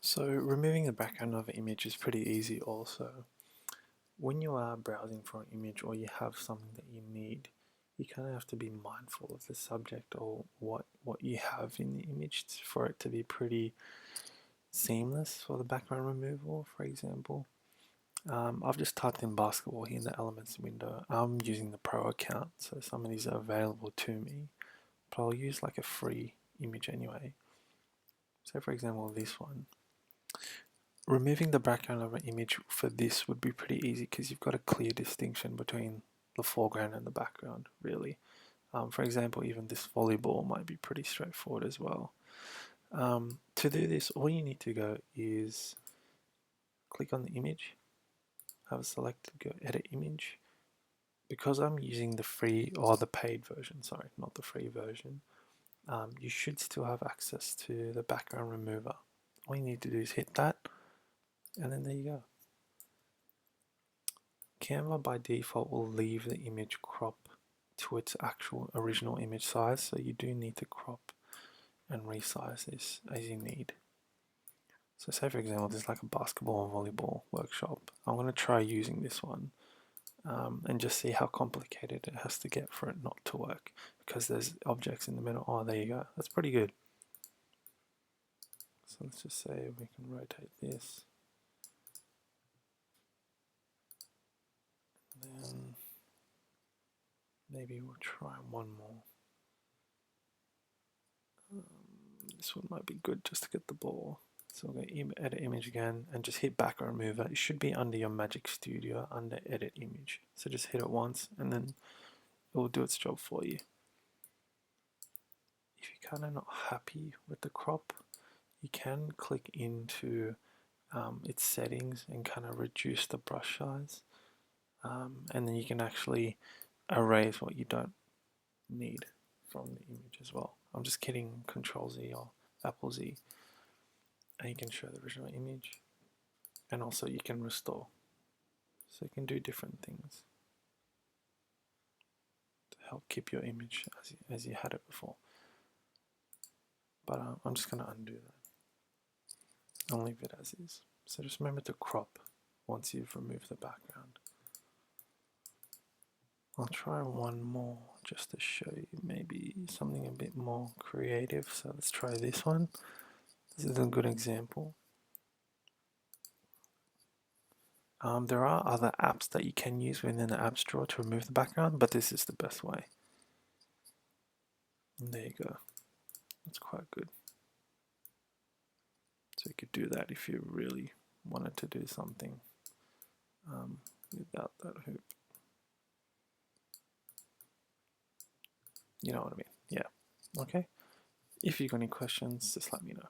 So removing the background of an image is pretty easy also. When you are browsing for an image or you have something that you need, you kind of have to be mindful of the subject or what you have in the image for it to be pretty seamless for the background removal, for example. I've just typed in basketball here in the elements window. I'm using the pro account, so some of these are available to me, but I'll use like a free image anyway. So for example, this one. Removing the background of an image for this would be pretty easy because you've got a clear distinction between the foreground and the background, really. For example, even this volleyball might be pretty straightforward as well. To do this, all you need to go is click on the image, have it selected, go edit image. Because I'm using the free or the paid version, sorry, not the free version, you should still have access to the background remover. All you need to do is hit that, and then there you go. Canva by default will leave the image crop to its actual original image size, so you do need to crop and resize this as you need. So say for example, there's like a basketball and volleyball workshop. I'm going to try using this one and just see how complicated it has to get for it not to work because there's objects in the middle. Oh, there you go. That's pretty good. So let's just say we can rotate this. Then maybe we'll try one more. This one might be good just to get the ball. So we'll go edit image again and just hit background remover. It should be under your Magic Studio under edit image. So just hit it once and then it will do its job for you. If you're kind of not happy with the crop, you can click into its settings and kind of reduce the brush size. And then you can actually erase what you don't need from the image as well. I'm just hitting Control Z or Apple Z, and you can show the original image, and also you can restore. So you can do different things to help keep your image as you had it before. But I'm just going to undo that. I'll leave it as is. So just remember to crop once you've removed the background. I'll try one more just to show you maybe something a bit more creative. So let's try this one. This is a good example. There are other apps that you can use within the apps drawer to remove the background, but this is the best way. And there you go. That's quite good. So you could do that if you really wanted to do something without that hoop. You know what I mean? Yeah. Okay. If you've got any questions, just let me know.